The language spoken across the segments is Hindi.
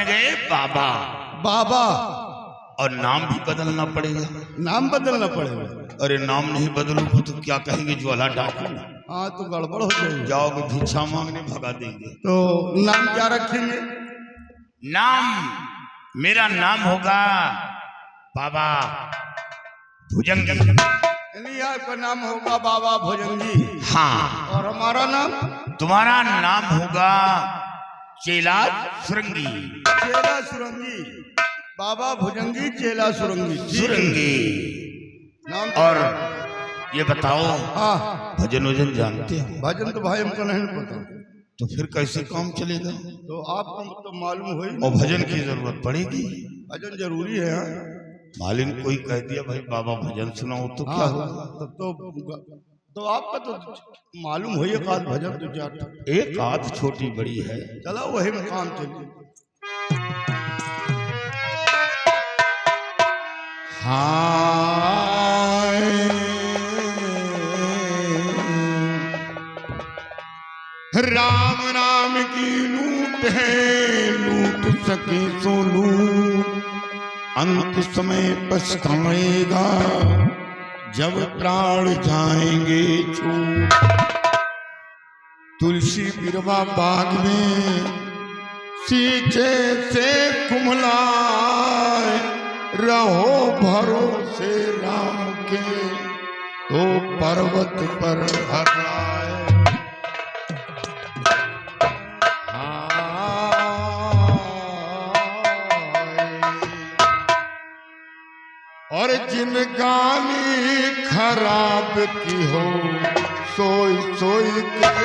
बन गए बाबा। बाबा। और नाम भी बदलना पड़ेगा। नाम बदलना पड़ेगा? अरे नाम नहीं बदलूंगा तो क्या कहेंगे, ज्वाला डाकू। हाँ तो गड़बड़ हो जाएगी। जाओगे भिक्षा मांगने भगा देंगे। तो नाम क्या रखेंगे? नाम मेरा नाम होगा बाबा भुजंगी। यानी आपका नाम होगा बाबा भुजंगी। हाँ। और हमारा नाम? तुम्हारा नाम होगा चेला सुरंगी। चेला सुरंगी। बाबा भुजंगी चेला सुरंगी। सुरंगी। नाम और ये बताओ, हाँ भजन वजन जानते हो? भजन तो भाई हमको नहीं पता। तो फिर कैसे काम चलेगा? तो आपको तो मालूम हो ही। और भजन की जरूरत पड़ेगी। भजन जरूरी है। मालिन कोई कह दिया भाई बाबा भजन सुनाओ तो क्या होगा? तो आपका तो मालूम हो, एक आध भजन तो जाता, एक आध छोटी बड़ी है। चला वही में काम चलिए। हाय राम नाम की लूट है, लूट सके सो लूट, अंत समय पछताएगा जब प्राण जाएंगे छूट। तुलसी बिरवा बाग में सींचे से कुम्हलाए, रहो भरोसे राम के तो पर्वत पर हराए। और जिनगानी खराब की हो सोई सोई के,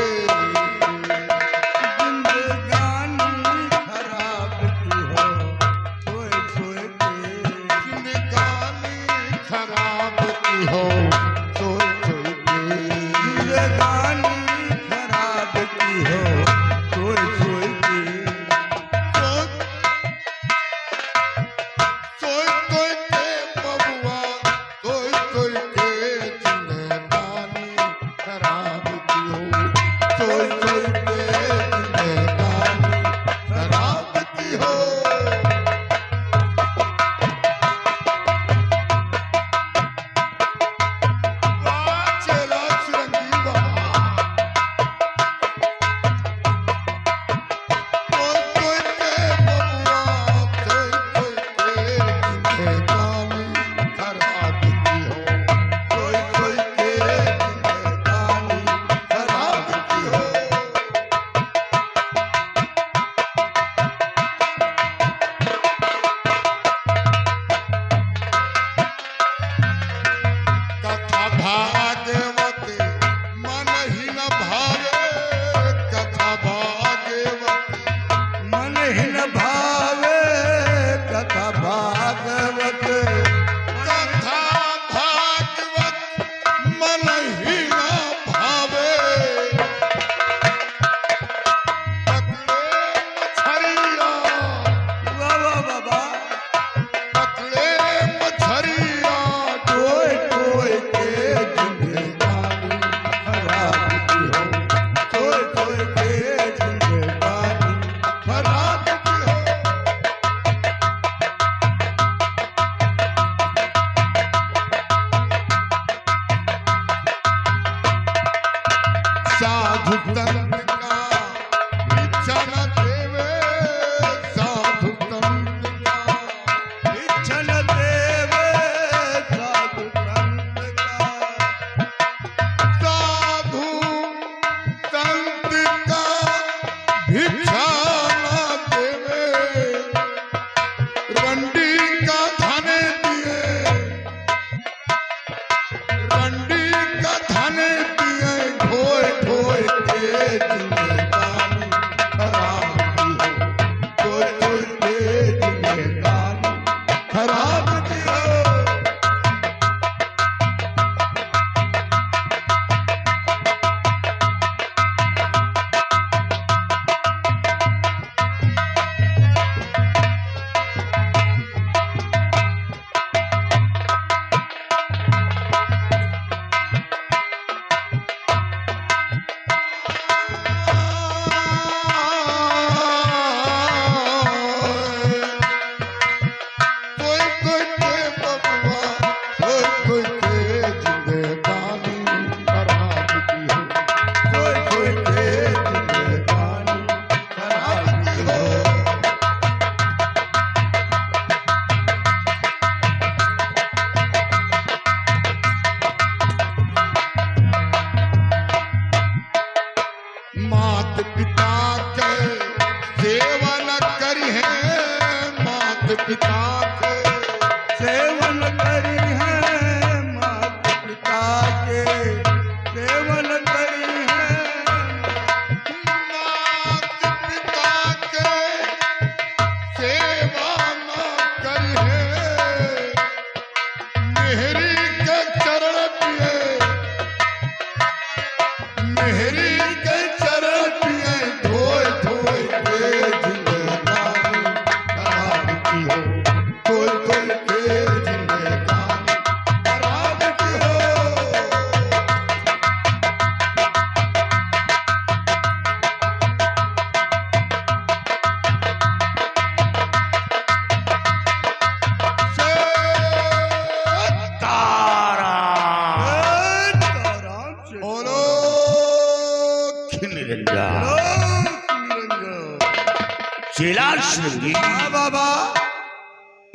श्रृंगी, हाँ बाबा।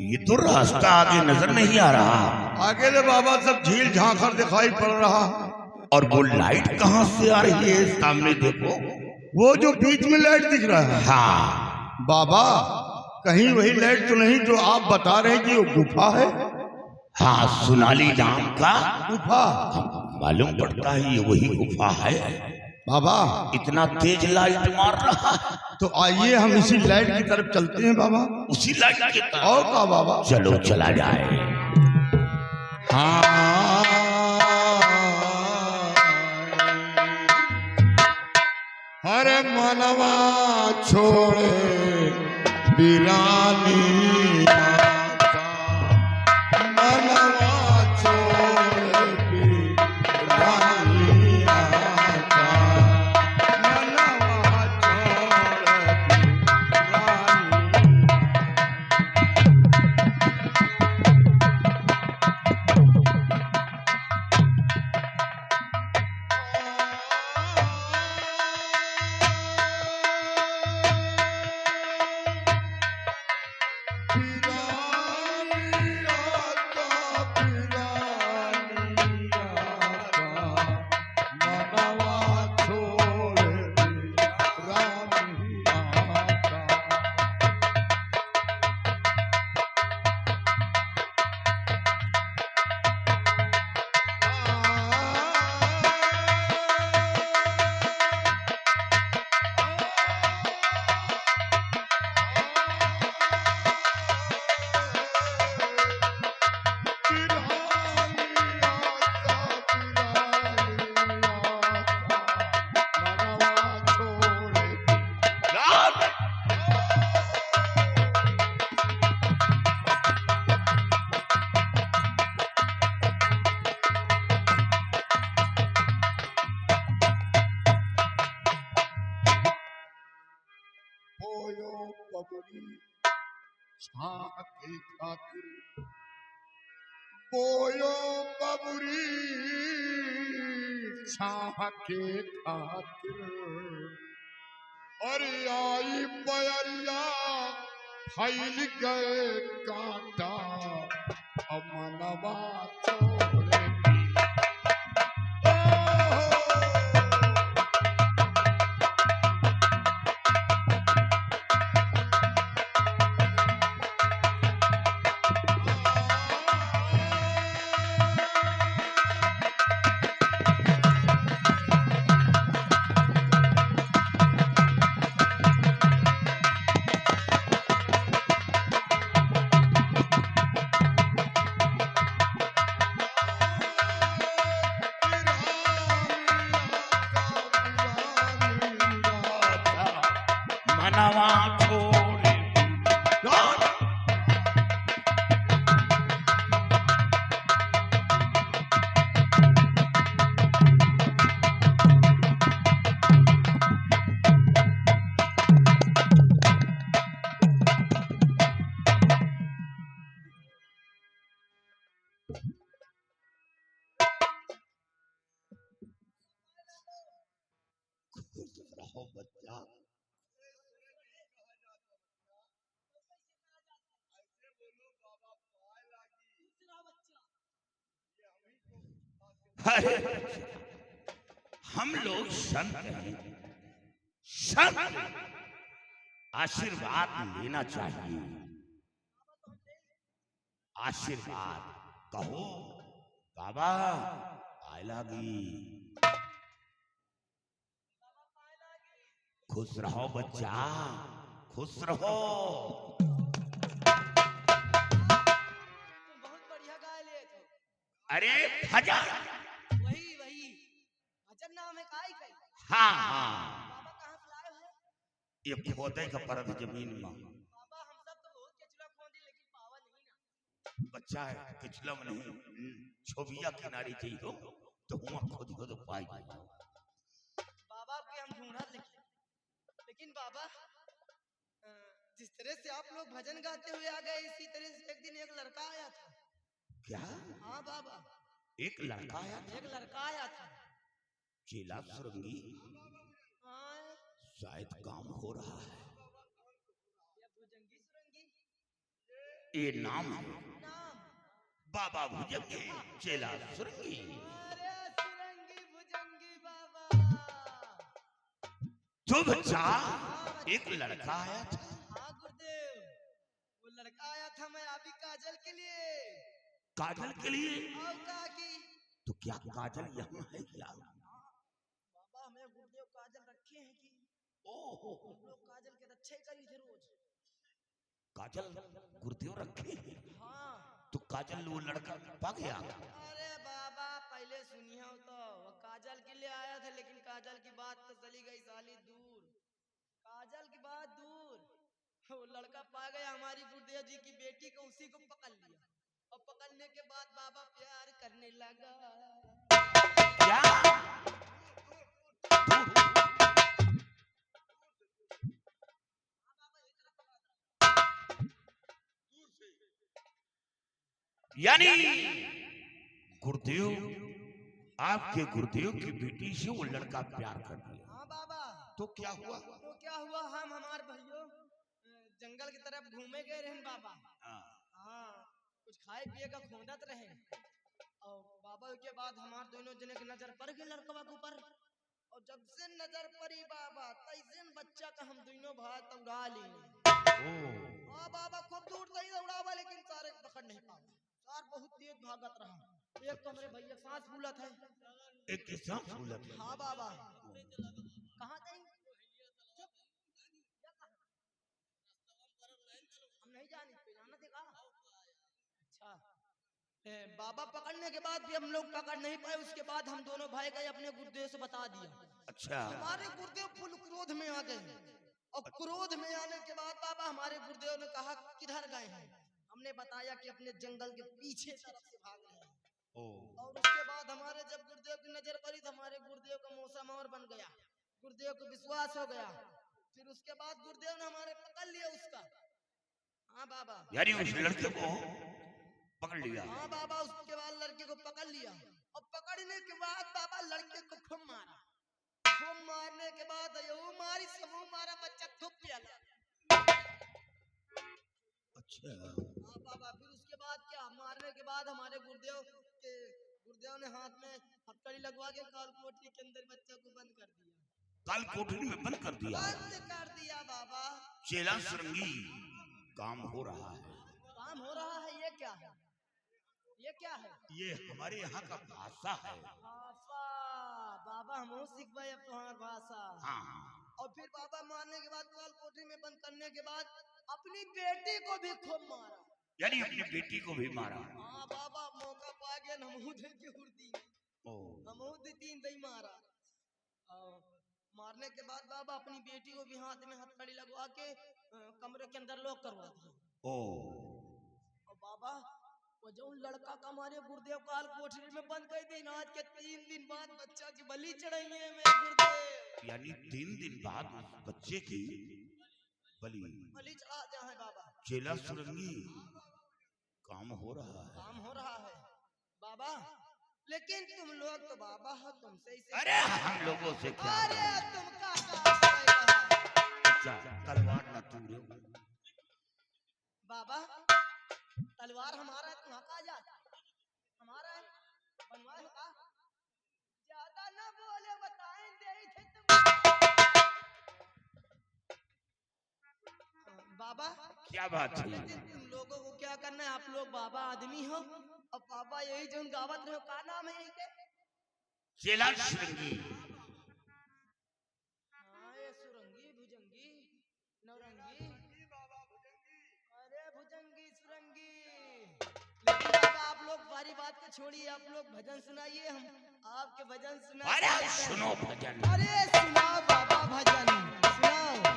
ये तो रास्ता आगे नजर नहीं आ रहा, आगे ले बाबा सब झील झांखर दिखाई पड़ रहा। और वो लाइट कहाँ से आ रही है? सामने देखो, वो जो बीच में लाइट दिख रहा है। हाँ बाबा कहीं वही लाइट तो नहीं जो आप बता रहे हैं कि वो गुफा है? हाँ, सोनाली नाम का गुफा। मालूम पड़ता है ये वही गुफा है। बाबा इतना तेज लाइट मार रहा है। तो आइए हम इसी लाइट की तरफ चलते हैं बाबा। उसी लाइट की तरफ। और का बाबा? चलो चला जाए। हाँ हर मनवा छोड़े बिरानी माता, मनवा छोड़े बिरानी माता, मनवा छोड़े बिरानी। छाह के खातिर बोयो बबुरी, छाह के खातिर। अरे आई बयरिया फैल गए कांटा, अमनवा छोड़े। मनवा छोड़े। रहो बच्चा, अरे हम लोग संत हैं, संत आशीर्वाद लेना चाहिए। आशीर्वाद कहो बाबा, आय लागी। खुश रहो बच्चा, खुश रहो। तुम बहुत बढ़िया गाय ले थे। अरे भजन, वही वही भजन नाम है काय कई। हाँ हाँ, बाबा कहाँ से लाए हो? ये खोदे का परत जमीन में। बाबा हम सब तो बहुत केचुआ खोदी लेकिन पावा नहीं ना। बच्चा है किचला में नहीं, छोबिया किनारी चाहिए हो तो हुआ खुद खुद पाई। बाबा के हम ढूंढा लेकिन बाबा जिस तरह से आप लोग भजन गाते हुए आ गए, इसी तरह से एक दिन एक लड़का आया था। क्या? हाँ बाबा, एक लड़का आया था? एक लड़का आया था। चेला श्रृंगी, हाँ शायद काम हो रहा है। या भुजंगी ये नाम है नाम? बाबा भुजंगी चेला सुरंगी। अरे सुरंगी भुजंगी बाबा। तो बच्चा एक लड़का आया था। हाँ गुरुदेव, वो लड़का आया था मैं अभी काजल के लिए। काजल के लिए? और कहा कि तो क्या काजल यहाँ है क्या? बाबा हमें गुरुदेव काजल रखे हैं कि ओहो, हम लोग काजल के रक्षे करी थे रोज। काजल गुरुदेव रखे हैं? हाँ। तो काजल वो लड़का पा गया? अरे बाबा पहले सुनिए हो तो, वो काजल के लिए आया था लेकिन काजल की बात तो चली गई साली दूर। काजल की बात दूर, वो लड़का पा गया हमारी गुरुदेव जी की बेटी को, उसी को पकड़ लिया और पकड़ने के बाद बाबा प्यार करने लगा। क्या? यानी गुरुदेव, आपके गुरुदेव की बेटी से वो लड़का प्यार कर लिया। हाँ बाबा। तो क्या हुआ? तो क्या हुआ, हम हमारे भाइयों जंगल की तरफ घूमे गए रहे बाबा। हाँ, कुछ खाए पिए का खोदत रहे और बाबा के बाद हमारे दोनों जने की नजर पड़ गई लड़कवा के ऊपर। और जब से नजर पड़ी बाबा तैसे बच्चा का हम दोनों भाई उड़ा ली। हाँ बाबा खूब दूर तक उड़ावा लेकिन सारे पकड़ नहीं पाए। सार बहुत तेज भागत रहा। एक तो मेरे भैया सांस फूलत है। एक की सांस फूलत है? हाँ बाबा। कहाँ गई? चुप। हम नहीं जाने, जाना देखा। अच्छा बाबा पकड़ने के बाद भी हम लोग पकड़ नहीं पाए। उसके बाद हम दोनों भाई गए अपने गुरुदेव से बता दिया। अच्छा। हमारे गुरुदेव फुल क्रोध में आ गए और क्रोध में आने के बाद बाबा हमारे गुरुदेव ने कहा किधर गए हैं? हमने बताया कि अपने जंगल के पीछे तरफ से भाग रहे हैं। और उसके बाद हमारे जब गुरुदेव की नजर पड़ी तो हमारे गुरुदेव का मौसम और बन गया। गुरुदेव को विश्वास हो गया। फिर उसके बाद गुरुदेव ने हमारे पकड़ लिया उसका। हाँ बाबा। यानी उस लड़के को पकड़ लिया? हाँ बाबा, उसके बाद लड़के को पकड़ लिया और पकड़ने के बाद बाबा लड़के को खूब मारा। खूब मारने के बाद वो मारी सब मारा, बच्चा थूक पिया। अच्छा। हाँ बाबा, फिर उसके बाद क्या, मारने के बाद हमारे गुरुदेव ने हाथ में हथकड़ी लगवा के काल कोठरी के अंदर बच्चा को बंद कर दिया। काल कोठरी में बंद कर दिया? बंद कर दिया बाबा। चेला सुरंगी, काम हो रहा है। काम हो रहा है? ये क्या है? ये क्या है? ये हमारे यहाँ का भाषा है। भाषा? बाबा हम सीख गए अब तुम्हारी भाषा। हाँ। और फिर बाबा मारने के बाद काल कोठरी में बंद करने के बाद अपनी बेटी को भी खूब मारा। यानी अपनी बेटी को भी मारा? हाँ बाबा, मौका पा गया नमूद की हुर्दी नमूद तीन दई मारा। मारने के बाद बाबा अपनी बेटी को भी हाथ में हथकड़ी लगवा के कमरे के अंदर लॉक करवा दिया। और बाबा वो जो लड़का का हमारे गुरुदेव काल कोठरी में बंद कर दी, आज के 3 दिन बाद बच्चा की बलि चढ़ाएंगे मेरे गुरुदेव। यानी 3 दिन बाद बच्चे की बलि चढ़ा दिया है बाबा। चेला सुरंगी, काम हो रहा है। काम हो रहा है बाबा, लेकिन तुम लोग तो बाबा हो, तुमसे इसे अरे हम लोगों से क्या? अरे तुम का तलवार न तूरे बाबा। तलवार हमारा है, तुम्हारा कहा जा? हमारा है, बनवाए हो का? ज्यादा ना बोले, बताएं दे थे तुम। बाबा क्या बात है? लेकिन तुम लोगों को क्या करना है? आप लोग बाबा आदमी हो और बाबा यही जो गावत रहे हो, का नाम है यही के? चेला सुरंगी। हाँ ये सुरंगी भुजंगी नौरंगी। अरे भुजंगी सुरंगी। लेकिन बाबा आप लोग सारी बात को छोड़िए, आप लोग भजन सुनाइए, हम आपके भजन सुना। अरे सुनो भजन। अरे सुनाओ बाबा भजन सुनाओ।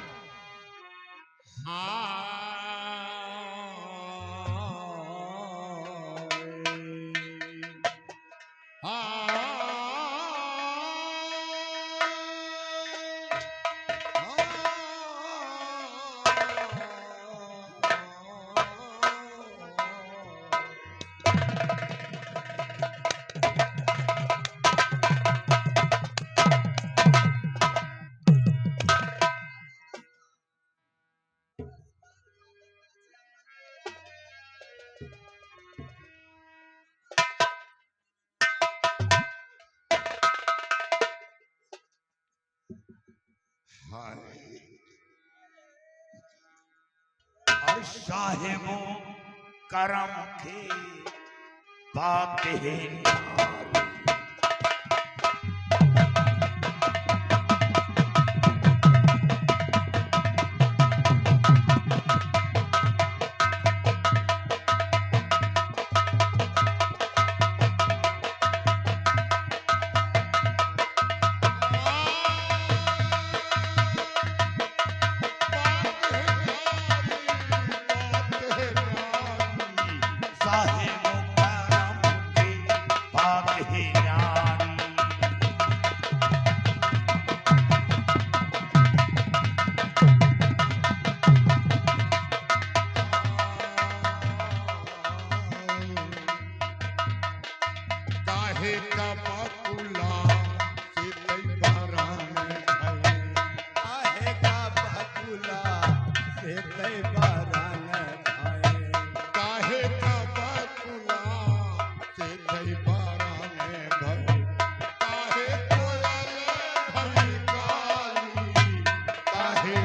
और साहेबों करम के बात है नारी। साहेबों करम के बात है नारी। काहे का बकुला से तई बारान भये। काहे का बकुला से तय बारान भाई। काहे का बकुला से तई बारान भये। काहे कोयल भई काली। काहे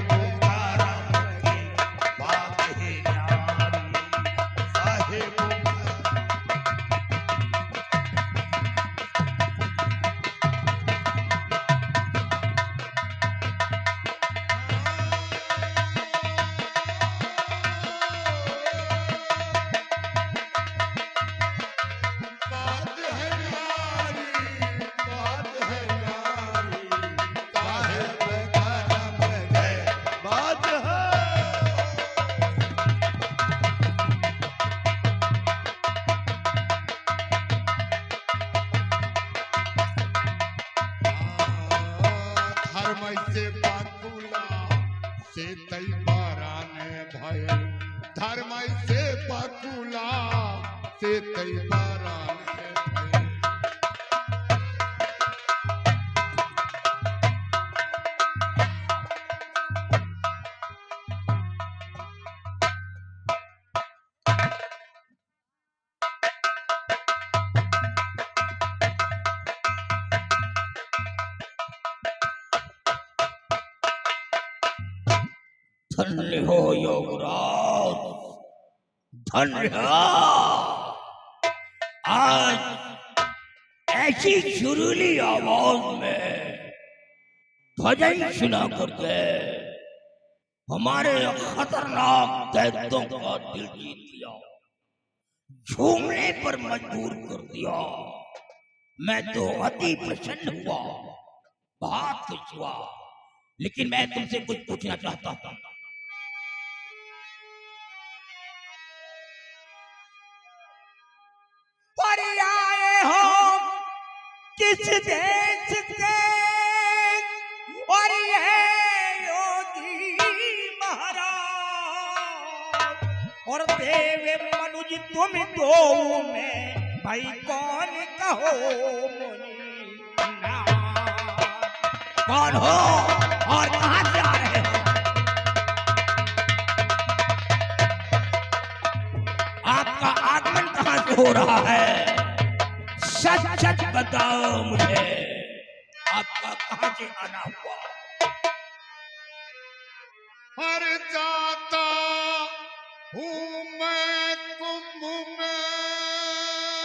करम के बात है नारी। साहेबों बात है यारी, बात है यारी। साहेब करम के बात है। धर्म से बकुला से तई बारान भये। धर्म से बकुला से तई बारान भये। धन्य हो योगराज, धन्य हो। आज ऐसी सुरीली आवाज में भजन सुना करके हमारे खतरनाक दैत्यों का दिल जीत लिया, झूमने पर मजबूर कर दिया। मैं तो अति प्रसन्न हुआ, बहुत खुश हुआ। लेकिन मैं तुमसे कुछ पूछना चाहता था। पर आए हो किस देश के, और ये योगी महाराज और देव मनुज तुम दो में भाई कौन कहो मुनि नाथ? कौन हो और कहां से आ रहे हो? आपका आगमन कहां से हो रहा है? सच सच बताओ मुझे, आपका कहां से आना हुआ? हर जाता हूँ मैं कुंभ में।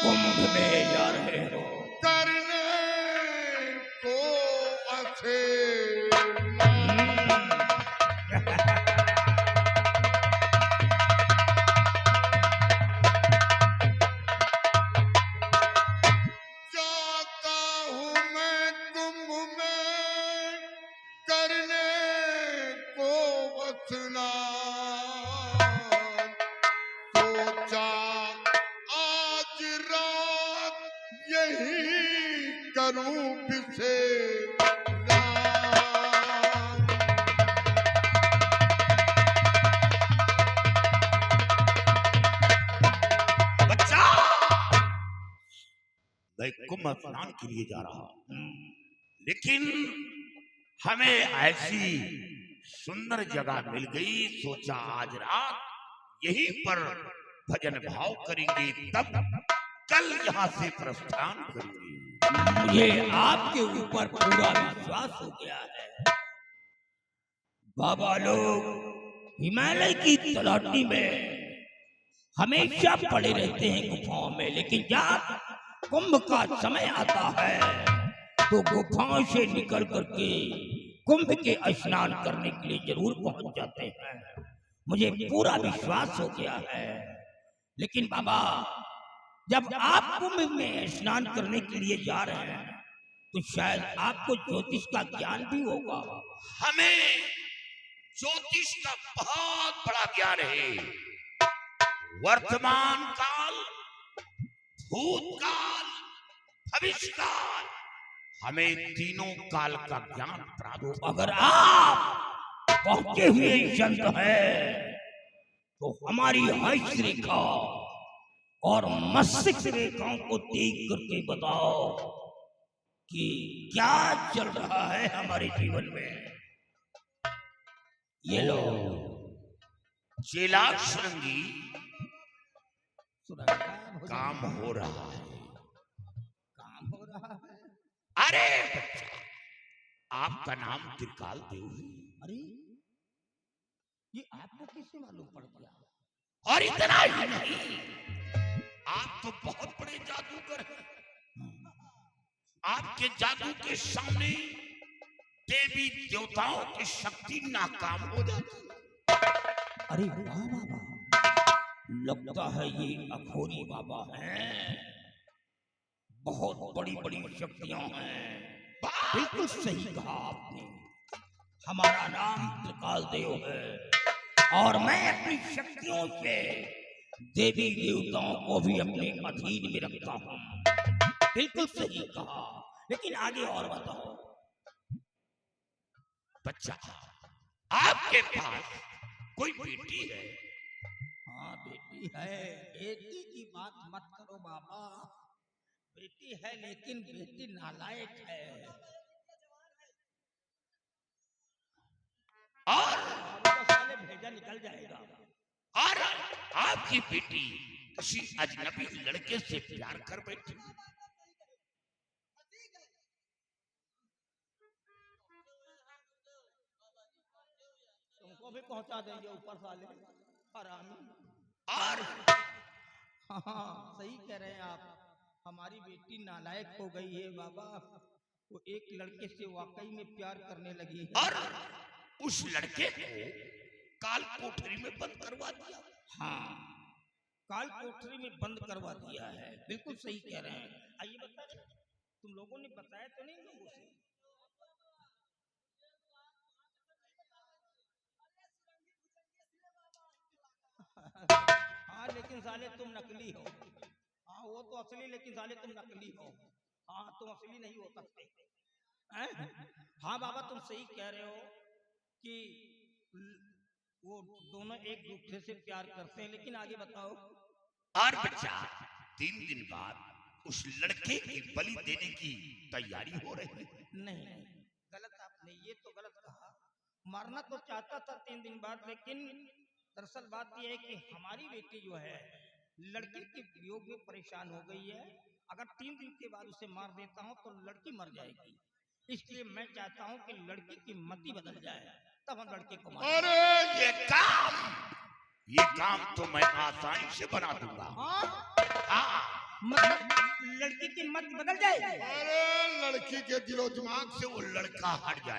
कुंभ में जा रहे हो? करने को अच्छे जाता हूँ मैं कुंभ में। करने को वसना। सोचा आज रात यही करूं विशेष रात। बच्चा, मैं कुंभ स्नान के लिए जा रहा हूं, लेकिन हमें ऐसी सुंदर जगह मिल गई। सोचा आज रात यहीं पर भजन भाव करेंगे, तब कल यहाँ से प्रस्थान करेंगे। मुझे आपके ऊपर पूरा विश्वास हो गया है। बाबा लोग हिमालय की तलहटी में हमेशा पड़े रहते हैं गुफाओं में, लेकिन जब कुंभ का समय आता है तो गुफाओं से निकल करके कुंभ के स्नान करने के लिए जरूर पहुंच जाते हैं। मुझे पूरा विश्वास हो गया है। लेकिन बाबा, जब आप कुंभ में स्नान करने के लिए जा रहे हैं तो शायद आपको ज्योतिष का ज्ञान भी होगा। हमें ज्योतिष का बहुत बड़ा ज्ञान है। वर्तमान काल, भूतकाल, भविष्यकाल, हमें तीनों काल का ज्ञान प्राप्त हो। अगर आप पहुंचे हुए संत हैं तो हमारी हस्त रेखा और मस्तिष्क रेखाओं को देख करके बताओ कि क्या चल रहा है हमारे जीवन में। ये लो चेला श्रृंगी, काम हो रहा है। काम हो रहा है। अरे बच्चा, आपका नाम त्रिकाल देव है। अरे ये आपको किससे मालूम पड़ गया? और इतना ही नहीं, आप तो बहुत बड़े जादूगर हैं। आपके जादू के सामने देवी देवताओं की शक्ति नाकाम हो जाती है। अरे वाह बाबा, लगता है ये अघोरी बाबा हैं। बहुत बड़ी बड़ी शक्तियां हैं। बिल्कुल सही कहा आपने। हमारा नाम त्रिकाल देव है और मैं अपनी शक्तियों से देवी देवताओं को भी अपने अधीन में रखता हूँ। बिल्कुल सही कहा। लेकिन आगे और बताओ। बच्चा, आपके पास कोई बेटी है? हाँ बेटी है। बेटी की बात मत करो बाबा। बेटी है लेकिन बेटी नालायक है। और साले भेजा निकल जाएगा। और आपकी बेटी किसी अजनबी लड़के से प्यार कर बैठी। तुमको भी पहुंचा देंगे ऊपर साले हरामी। और हाँ सही कह रहे हैं आप। हमारी बेटी नालायक हो गई है बाबा। वो एक लड़के से वाकई में प्यार करने लगी है। और उस लड़के को काल कोठरी में बंद करवा दिया। हाँ, काल कोठरी में बंद करवा दिया है। बिल्कुल सही कह रहे हैं। आइए बता रहे, तुम लोगों ने बताया तो नहीं लोगों से? हाँ लेकिन साले तुम नकली हो। हाँ वो तो असली, लेकिन साले तुम नकली हो। हाँ तुम असली नहीं हो सकते हैं? हाँ बाबा तुम सही कह रहे हो कि वो दोनों एक दूसरे से प्यार करते हैं। लेकिन आगे बताओ। और बच्चा, 3 दिन बाद उस लड़के की बलि देने की तैयारी हो रही है। नहीं नहीं, गलत आपने ये तो गलत कहा। मरना तो चाहता था 3 दिन बाद, लेकिन दरअसल बात यह है कि हमारी बेटी जो है लड़के के वियोग में परेशान हो गई है। अगर 3 दिन के बाद उसे मार देता हूँ तो लड़की मर जाएगी। इसलिए मैं चाहता हूँ कि लड़की की मति बदल जाए, तब हम लड़के को मारें। अरे ये काम तो मैं आसानी से बना दूंगा। हाँ, मतलब लड़की की मत बदल जाएगी। अरे लड़की के दिलो दिमाग से वो लड़का हट जाए।